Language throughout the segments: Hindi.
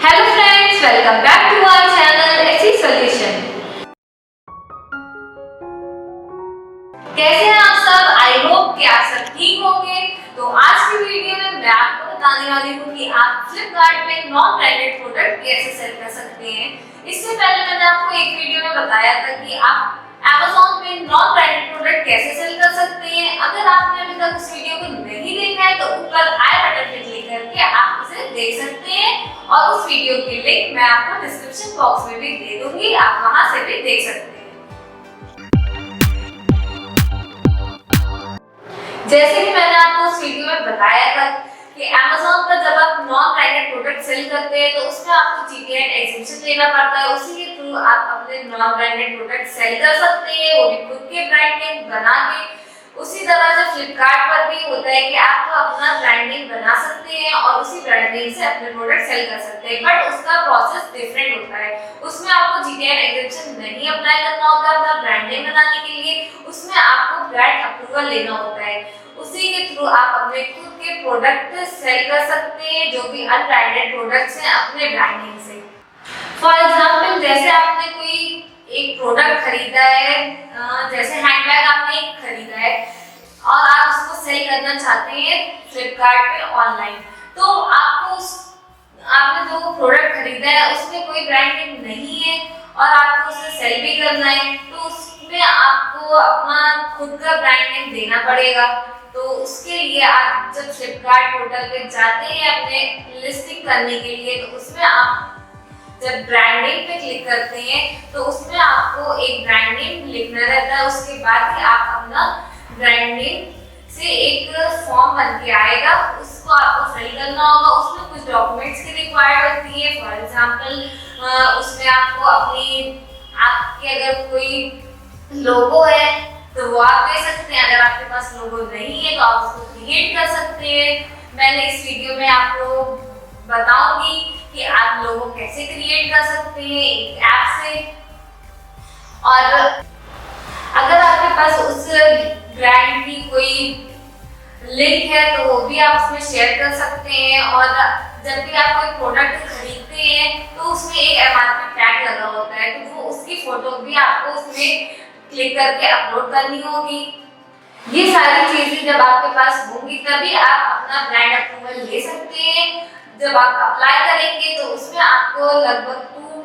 Hello friends, welcome back to our channel AC solution. कैसे हैं आप सब? आई होप कि आप सब ठीक होंगे। तो आज की वीडियो में मैं आपको बताने वाली हूँ कि आप फ्लिपकार्ट पे नॉन ब्रांडेड प्रोडक्ट कैसे सेल कर सकते हैं। इससे पहले मैंने आपको एक वीडियो में बताया था कि आप Amazon पे नॉन ब्रांडेड प्रोडक्ट कैसे सेल कर सकते हैं। अगर आपने अभी तक उस वीडियो को नहीं देखा है तो ऊपर आई बटन पे क्लिक करके आप उसे देख सकते हैं और उस वीडियो की लिंक मैं आपको डिस्क्रिप्शन बॉक्स में भी दे दूंगी, आप वहां से भी देख सकते हैं। जैसे कि मैंने आपको उस वीडियो में बताया था कि Amazon पर जब आप नॉन ब्रांडेड प्रोडक्ट सेल करते हैं तो उसमें आपको GTN एग्जीबिशन लेना पड़ता है। उसी के थ्रू आप अपने नॉन ब्रांडेड प्रोडक्ट सेल कर सकते हैं, वो भी खुद के ब्रांड नेम बना के। उसी तरह से फ्लिपकार्ट पर भी होता है कि आप अपना ब्रांड नेम बना सकते हैं और उसी ब्रांड नेम से अपने प्रोडक्ट सेल कर सकते हैं, बट उसका प्रोसेस डिफरेंट होता है। उसमें आपको GTN एग्जीबिशन नहीं अप्लाई करना होता अपना ब्रांड नेम बनाने के लिए, उसमें आपको ब्रांड अप्रूवल लेना होता है। उसी के थ्रू आप अपने खुद के प्रोडक्ट सेल कर सकते हैं जो कि अनब्रांडेड प्रोडक्ट्स हैं अपने ब्रांड नेम से। फॉर एग्जांपल, जैसे आपने कोई एक प्रोडक्ट खरीदा है, जैसे हैंडबैग आपने एक खरीदा है और आप उसको सेल करना चाहते हैं फ्लिपकार्ट पे ऑनलाइन, तो आपको आपने जो प्रोडक्ट खरीदा है उसमें कोई ब्रांड नेम नहीं है और आपको उसे सेल भी करना है, तो उसमें आपको अपना खुद का ब्रांड नेम देना पड़ेगा। तो उसके लिए आप जब फ्लिपकार्ट पोर्टल पे जाते हैं अपने लिस्टिंग करने के लिए, तो उसमें आप जब ब्रांड नेम पे क्लिक करते हैं तो उसमें आपको एक ब्रांड नेम लिखना रहता है। उसके बाद ही आप अपना ब्रांड नेम से एक फॉर्म बन के आएगा, उसको आपको फिल करना होगा। उसमें कुछ डॉक्यूमेंट्स की रिक्वायर्ड होती है। फॉर एग्जांपल, उसमें आपको आपके अगर कोई लोगो है तो वो आप दे सकते हैं। अगर आपके पास लोगो नहीं है तो आप उसको क्रिएट कर सकते हैं। मैंने इस वीडियो में आपको बताऊंगी कि आप लोगो कैसे क्रिएट कर सकते हैं एक ऐप से। और अगर आपके पास उस ब्रांड की कोई लिंक है तो वो भी आप उसमें शेयर कर सकते हैं। और जब भी आप कोई प्रोडक्ट खरीदते हैं तो उसमें एक MRP टैग लगा होता है, तो वो उसकी फोटो भी आपको उसमें क्लिक करके अपलोड करनी होगी। ये सारी चीजें जब आपके पास होंगी तभी आप अपना ब्रांड अप्रूवल ले सकते हैं। जब आप अप्लाई करेंगे तो उसमें आपको लगभग 2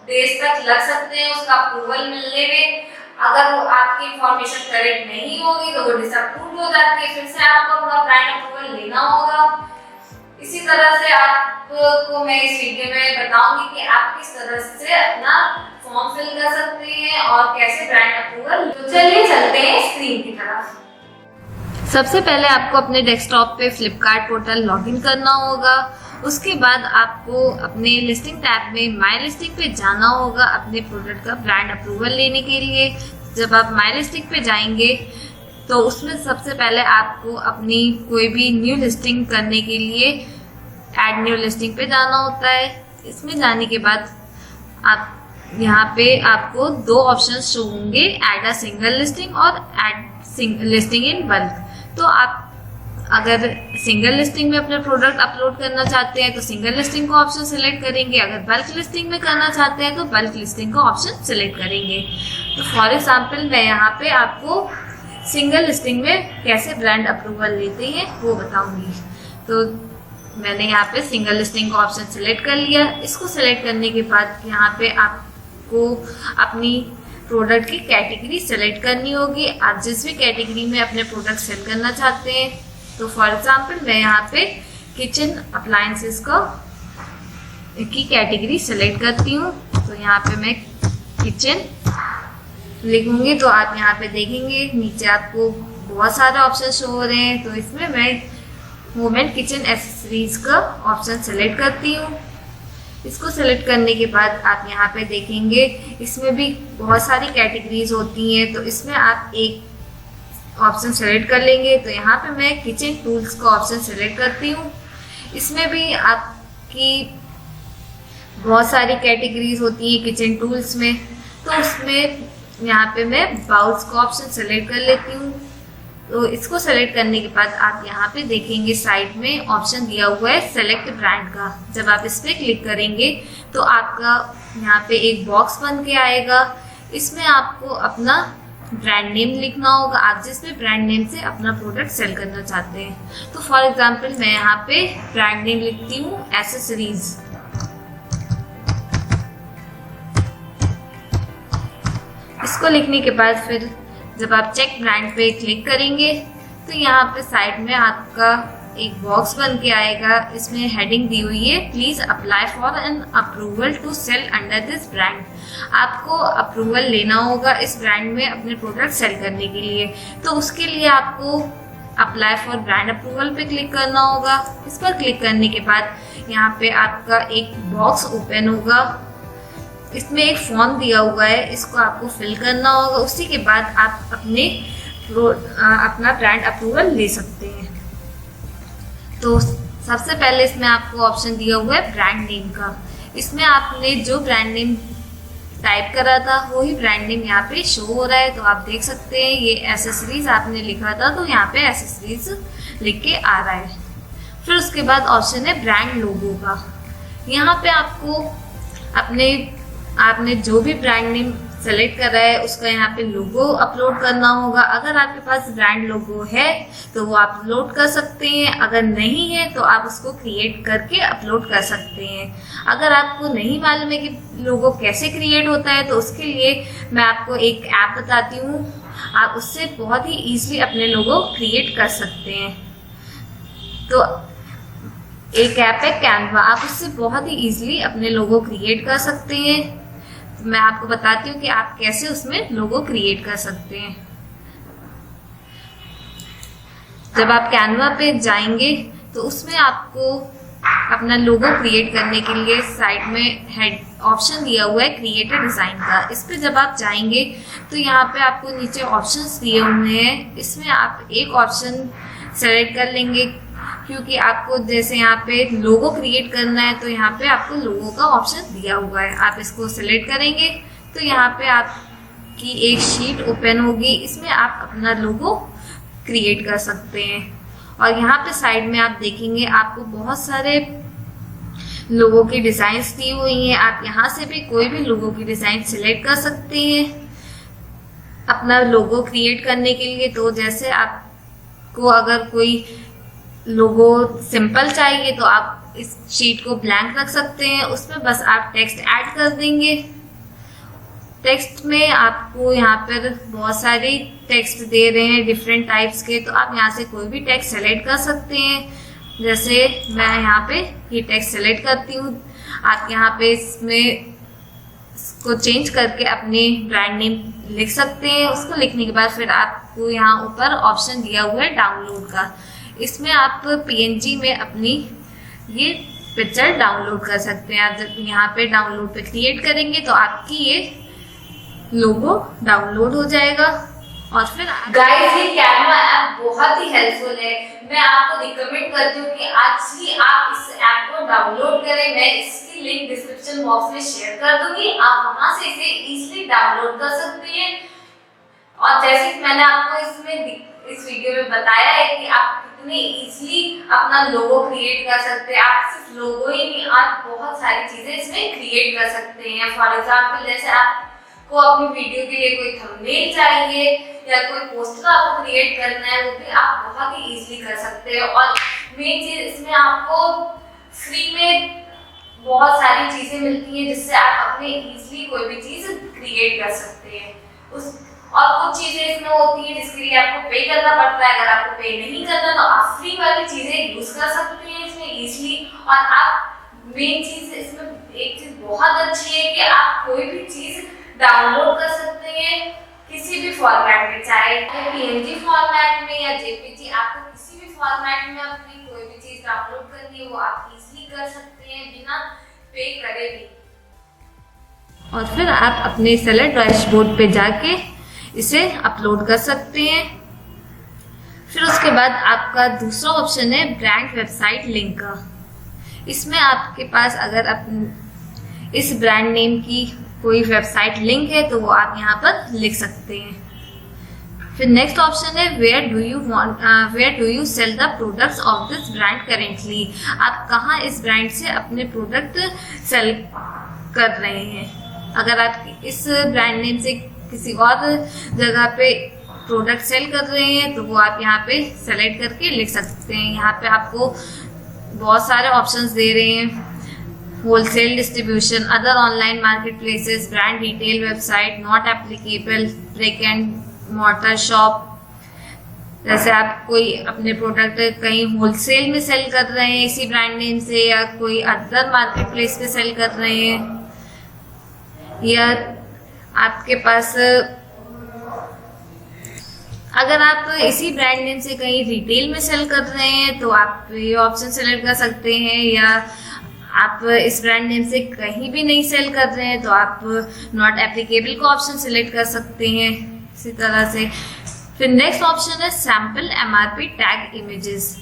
डेज तक लग सकते हैं उसका अप्रूवल मिलने में। अगर वो आपकी इंफॉर्मेशन करेक्ट नहीं होगी तो वो डिसअप्रूव हो जाती है, फिर से आपको अपना ब्रांड अप्रूवल लेना होगा। इसी तरह से आपको मैं इस वीडियो में बताऊंगी कि आप किस तरह से अपना फॉर्म फिल कर सकते हैं और कैसे ब्रांड अप्रूवल। तो चलिए चलते हैं स्क्रीन की तरफ। सबसे पहले आपको अपने डेस्कटॉप पे फ्लिपकार्ट पोर्टल लॉगिन करना होगा। उसके बाद आपको अपने लिस्टिंग टैब में माई लिस्टिंग पे जाना होगा अपने प्रोडक्ट का ब्रांड अप्रूवल लेने के लिए। जब आप माई लिस्टिंग पे जाएंगे तो उसमें सबसे पहले आपको अपनी कोई भी न्यू लिस्टिंग करने के लिए ऐड न्यू लिस्टिंग पे जाना होता है। इसमें जाने के बाद आप यहाँ पे आपको 2 ऑप्शन शो होंगे, ऐड अ सिंगल लिस्टिंग और ऐड लिस्टिंग इन बल्क। तो आप अगर सिंगल लिस्टिंग में अपने प्रोडक्ट अपलोड करना चाहते हैं तो सिंगल लिस्टिंग का ऑप्शन सिलेक्ट करेंगे। अगर बल्क लिस्टिंग में करना चाहते हैं तो बल्क लिस्टिंग का ऑप्शन सिलेक्ट करेंगे। तो फॉर एग्जाम्पल मैं यहाँ पे आपको सिंगल लिस्टिंग में कैसे ब्रांड अप्रूवल लेते हैं वो बताऊंगी। तो मैंने यहाँ पे सिंगल लिस्टिंग का ऑप्शन सिलेक्ट कर लिया। इसको सिलेक्ट करने के बाद यहाँ पे आपको अपनी प्रोडक्ट की कैटेगरी सेलेक्ट करनी होगी। आप जिस भी कैटेगरी में अपने प्रोडक्ट सेल करना चाहते हैं, तो फॉर एग्जांपल मैं यहाँ पे किचन अप्लायंसेस की कैटेगरी सेलेक्ट करती हूँ। तो यहाँ पे मैं किचन लिखूंगी तो आप यहाँ पे देखेंगे नीचे आपको बहुत सारे ऑप्शन शो हो रहे हैं। तो इसमें मैं वुमेन किचन एक्सेसरीज का ऑप्शन सेलेक्ट करती हूँ। इसको सेलेक्ट करने के बाद आप यहाँ पे देखेंगे इसमें भी बहुत सारी कैटेगरीज होती हैं, तो इसमें आप एक ऑप्शन सेलेक्ट कर लेंगे। तो यहाँ पे मैं किचन टूल्स का ऑप्शन सेलेक्ट करती हूँ। इसमें भी आपकी बहुत सारी कैटेगरीज होती हैं किचन टूल्स में, तो उसमें यहाँ पे मैं बाउल्स का ऑप्शन सेलेक्ट कर लेती हूँ। तो इसको सेलेक्ट करने के बाद आप यहाँ पे देखेंगे साइड में ऑप्शन दिया हुआ है सेलेक्ट ब्रांड का। जब आप इस पर क्लिक करेंगे तो आपका यहाँ पे एक बॉक्स बन के आएगा। इसमें आपको अपना ब्रांड नेम लिखना होगा, आप जिस भी ब्रांड नेम से अपना प्रोडक्ट सेल करना चाहते हैं। तो फॉर एग्जांपल मैं यहाँ पे ब्रांड नेम लिखती हूँ एसेसरीज। इसको लिखने के बाद फिर जब आप चेक ब्रांड पे क्लिक करेंगे तो यहाँ पे साइड में आपका एक बॉक्स बन के आएगा। इसमें हेडिंग दी हुई है please apply for an approval to sell under this brand. आपको अप्रूवल लेना होगा इस ब्रांड में अपने प्रोडक्ट सेल करने के लिए। तो उसके लिए आपको अप्लाई फॉर ब्रांड अप्रूवल पे क्लिक करना होगा। इस पर क्लिक करने के बाद यहाँ पे आपका एक बॉक्स ओपन होगा। इसमें एक फॉर्म दिया हुआ है, इसको आपको फिल करना होगा। उसी के बाद आप अपना ब्रांड अप्रूवल ले सकते हैं। तो सबसे पहले इसमें आपको ऑप्शन दिया हुआ है ब्रांड नेम का। इसमें आपने जो ब्रांड नेम टाइप करा था वही ब्रांड नेम यहाँ पे शो हो रहा है। तो आप देख सकते हैं ये एसेसरीज आपने लिखा था तो यहाँ पे एसेसरीज लिख के आ रहा है। फिर उसके बाद ऑप्शन है ब्रांड लोगो का। यहाँ पे आपको आपने जो भी ब्रांड नेम सेलेक्ट करा है उसका यहाँ पे लोगो अपलोड करना होगा। अगर आपके पास ब्रांड लोगो है तो वो आप अपलोड कर सकते हैं, अगर नहीं है तो आप उसको क्रिएट करके अपलोड कर सकते हैं। अगर आपको नहीं मालूम है कि लोगो कैसे क्रिएट होता है तो उसके लिए मैं आपको एक ऐप बताती हूँ। आप उससे बहुत ही ईजिली अपने लोगो क्रिएट कर सकते हैं। तो एक ऐप है कैनवा, आप उससे बहुत ही ईजिली अपने लोगो क्रिएट कर सकते हैं। मैं आपको बताती हूँ कि आप कैसे उसमें लोगो क्रिएट कर सकते हैं। जब आप कैनवा पे जाएंगे तो उसमें आपको अपना लोगो क्रिएट करने के लिए साइड में हेड ऑप्शन दिया हुआ है क्रिएट अ डिजाइन का। इस पे जब आप जाएंगे तो यहाँ पे आपको नीचे ऑप्शंस दिए हुए हैं। इसमें आप एक ऑप्शन सेलेक्ट कर लेंगे क्योंकि आपको जैसे यहाँ पे लोगो क्रिएट करना है तो यहाँ पे आपको लोगो का ऑप्शन दिया हुआ है। आप इसको सिलेक्ट करेंगे तो यहाँ पे आपकी एक शीट ओपन होगी। इसमें आप अपना लोगो क्रिएट कर सकते हैं। और यहाँ पे साइड में आप देखेंगे आपको बहुत सारे लोगो की डिजाइन्स दी हुई हैं। आप यहाँ से भी कोई भी लोगो की डिजाइन सिलेक्ट कर सकते हैं अपना लोगो क्रिएट करने के लिए। तो जैसे आपको अगर कोई लोगो सिंपल चाहिए तो आप इस शीट को ब्लैंक रख सकते हैं, उसमें बस आप टेक्स्ट ऐड कर देंगे। टेक्स्ट में आपको यहाँ पर बहुत सारे टेक्स्ट दे रहे हैं डिफरेंट टाइप्स के, तो आप यहाँ से कोई भी टेक्स्ट सेलेक्ट कर सकते हैं। जैसे मैं यहाँ पे ये टेक्स्ट सेलेक्ट करती हूँ। आप यहाँ पे इसको चेंज करके अपने ब्रांड नेम लिख सकते हैं। उसको लिखने के बाद फिर आपको यहाँ ऊपर ऑप्शन दिया हुआ है डाउनलोड का। इसमें आप PNG में अपनी ये पिक्चर डाउनलोड कर सकते हैं। आप जब यहाँ पे डाउनलोड पे क्लिक करेंगे तो आपकी ये लोगो डाउनलोड हो जाएगा। और फिर गाइस ये कैनवा ऐप बहुत ही हेल्पफुल है। मैं आपको रिकमेंड करती हूँ कि आज ही आप इस ऐप को डाउनलोड करें। मैं इसकी लिंक डिस्क्रिप्शन बॉक्स में शेयर कर दूंगी, आप वहां से इसे इजीली डाउनलोड कर सकते हैं। और जैसे कि मैंने आपको इस वीडियो में बताया है कि आप कितने इजीली अपना लोगो क्रिएट कर सकते हैं। आप सिर्फ लोगो ही नहीं, आप बहुत सारी चीजें इसमें क्रिएट कर सकते हैं। फॉर एग्जाम्पल जैसे आपको अपनी वीडियो के लिए कोई थंबनेल चाहिए या कोई पोस्टर आपको क्रिएट करना है, वो भी आप बहुत ही इजीली कर सकते हैं। और मेन चीज इसमें आपको फ्री में बहुत सारी चीजें मिलती हैं जिससे आप अपने इजीली कोई भी चीज क्रिएट कर सकते हैं। और कुछ चीजें इसमें होती हैं जिसके लिए आपको पे करना पड़ता है। अगर आपको पे नहीं करना तो आप फ्री वाली चीजें यूज कर सकते हैं इसमें इजीली। और आप मेन चीज इसमें एक चीज बहुत अच्छी है कि आप कोई भी चीज डाउनलोड कर सकते हैं किसी भी फॉर्मेट में, चाहे PNG फॉर्मेट में या JPG। आपको किसी भी फॉर्मेट में अपनी कोई भी चीज डाउनलोड करनी है वो आप इजीली कर सकते हैं बिना पे करे भी। और फिर आप अपने सेलर डैशबोर्ड पे जाके इसे अपलोड कर सकते हैं। फिर उसके बाद आपका दूसरा ऑप्शन है ब्रांड वेबसाइट लिंक का। इसमें आपके पास अगर इस ब्रांड नेम की कोई वेबसाइट लिंक है तो वो आप यहाँ पर लिख सकते हैं। फिर नेक्स्ट ऑप्शन है where do you sell the products of this brand currently. आप कहाँ इस ब्रांड से अपने प्रोडक्ट सेल कर रहे हैं। अगर आप इस ब्रांड नेम से किसी और जगह पे प्रोडक्ट सेल कर रहे हैं तो वो आप यहाँ पे सेलेक्ट करके लिख सकते हैं। यहाँ पे आपको बहुत सारे ऑप्शंस दे रहे हैं, wholesale distribution, other online market places, brand detail website, not applicable, brick and mortar shop. जैसे आप कोई अपने प्रोडक्ट कहीं होलसेल में सेल कर रहे हैं इसी ब्रांड नेम से, या कोई अदर मार्केट प्लेस पे सेल कर रहे हैं, या आपके पास अगर आप इसी ब्रांड नेम से कहीं रिटेल में सेल कर रहे हैं तो आप ये ऑप्शन सेलेक्ट कर सकते हैं, या आप इस ब्रांड नेम से कहीं भी नहीं सेल कर रहे हैं तो आप नॉट एप्लीकेबल का ऑप्शन सेलेक्ट कर सकते हैं इसी तरह से। फिर नेक्स्ट ऑप्शन है सैम्पल एमआरपी टैग इमेजेस।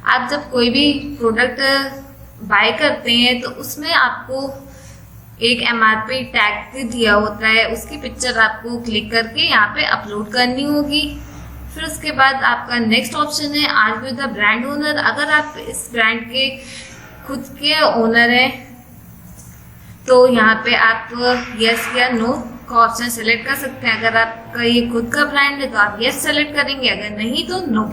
आप जब कोई भी प्रोडक्ट बाय करते हैं तो उसमें आपको एक एमआरपी टैग दिया होता है, उसकी पिक्चर आपको क्लिक करके यहाँ पे अपलोड करनी होगी। फिर उसके बाद आपका नेक्स्ट ऑप्शन है are you the brand owner. अगर आप इस ब्रांड के खुद के ओनर हैं तो यहाँ पे आप यस या नो का ऑप्शन सेलेक्ट कर सकते हैं। अगर आपका ये खुद का ब्रांड है तो आप यस सेलेक्ट करेंगे, अगर नहीं तो नो।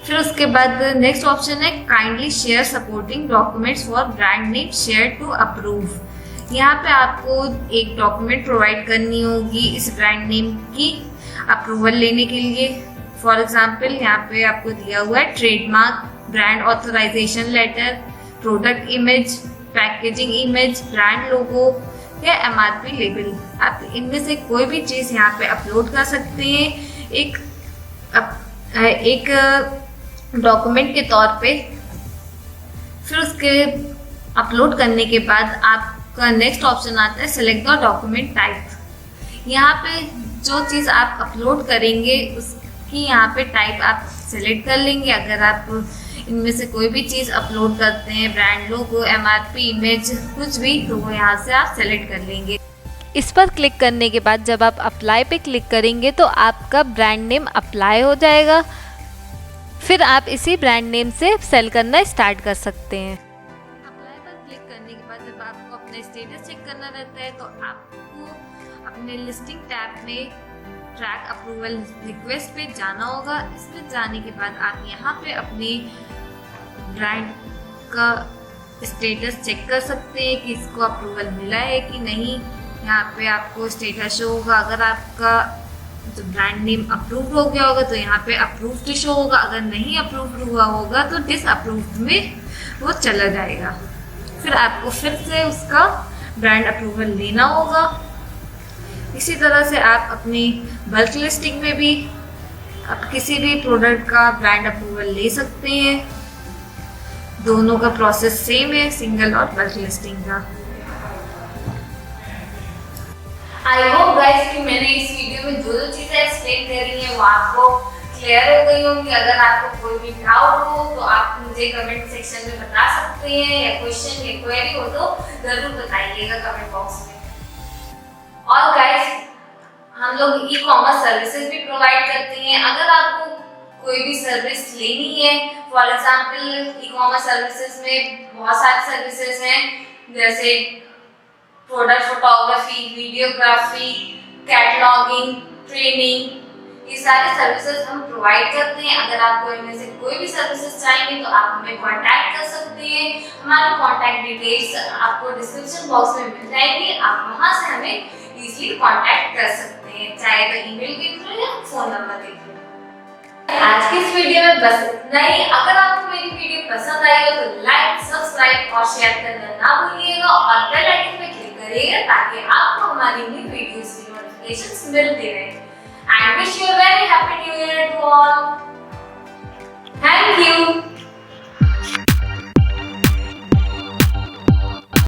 फिर उसके बाद नेक्स्ट ऑप्शन है kindly share supporting documents for brand name share to approve. यहाँ पे आपको एक डॉक्यूमेंट प्रोवाइड करनी होगी इस ब्रांड नेम की अप्रूवल लेने के लिए। फॉर एग्जाम्पल यहाँ पे आपको दिया हुआ है trademark, brand authorization letter, product image, packaging image, brand logo या एमआरपी लेबल। आप इनमें से कोई भी चीज़ यहाँ पे अपलोड कर सकते हैं एक डॉक्यूमेंट के तौर पे। फिर उसके अपलोड करने के बाद आपका नेक्स्ट ऑप्शन आता है सेलेक्ट द डॉक्यूमेंट टाइप। यहाँ पे जो चीज़ आप अपलोड करेंगे उसकी यहाँ पे टाइप आप सेलेक्ट कर लेंगे। अगर आप इनमें से कोई भी चीज़ अपलोड करते हैं, ब्रांड लोगो, एमआरपी इमेज, कुछ भी, तो वो यहाँ से आप सेलेक्ट कर लेंगे। इस पर क्लिक करने के बाद जब आप अप्लाई पे क्लिक करेंगे तो आपका ब्रांड नेम अप्लाई हो जाएगा। फिर आप इसी ब्रांड नेम से सेल करना स्टार्ट कर सकते हैं। अप्लाई पर क्लिक करने के बाद जब आपको अपना स्टेटस चेक करना रहता है तो आपको अपने लिस्टिंग टैब में ट्रैक अप्रूवल रिक्वेस्ट पे जाना होगा। इसमें जाने के बाद आप यहाँ पे अपने ब्रांड का स्टेटस चेक कर सकते हैं कि इसको अप्रूवल मिला है कि नहीं। यहाँ पे आपको स्टेटस शो होगा। अगर आपका जो ब्रांड नेम अप्रूव्ड हो गया होगा तो यहाँ पे अप्रूव्ड शो होगा, अगर नहीं अप्रूव्ड हुआ होगा तो डिसअप्रूव्ड में वो चला जाएगा। फिर आपको फिर से उसका ब्रांड अप्रूवल लेना होगा। इसी तरह से आप अपनी बल्क लिस्टिंग में भी आप किसी भी प्रोडक्ट का ब्रांड अप्रूवल ले सकते हैं। दोनों का प्रोसेस सेम है, सिंगल और बल्क लिस्टिंग का। आई होप गाइस कि मैंने इस वीडियो में जो चीजें एक्सप्लेन करी हैं वो आपको क्लियर हो गई होंगी। अगर आपको कोई भी डाउट हो तो आप मुझे कमेंट सेक्शन में बता सकते हैं, या क्वेश्चन या क्वेरी हो तो जरूर बताइएगा कमेंट बॉक्स में। और गाइस हम लोग ई कॉमर्स सर्विसेज भी प्रोवाइड करते हैं। अगर आपको कोई भी सर्विस लेनी है, for example e commerce services में बहुत सारी सर्विसेज हैं, जैसे product photography, videography, cataloguing, training, ये सारे सर्विसेज हम प्रोवाइड करते हैं। अगर आपको इनमें से कोई भी सर्विसेज चाहिए तो आप हमें कांटेक्ट कर सकते हैं। हमारी कांटेक्ट डिटेल्स आपको डिस्क्रिप्शन बॉक्स में मिल जाएगी, आप वहां से हमें इजीली कांटेक्ट कर सकते हैं, चाहे तो ईमेल के थ्रू या फोन नंबर के थ्रू। आज की इस वीडियो में बस इतना ही। अगर आपको मेरी वीडियो पसंद आई हो तो लाइक, सब्सक्राइब और शेयर करना ना भूलिएगा, और बेल आइकन पे क्लिक करिएगा ताकि आपको हमारी न्यू वीडियोस की नोटिफिकेशंस मिलती रहे। I wish you a very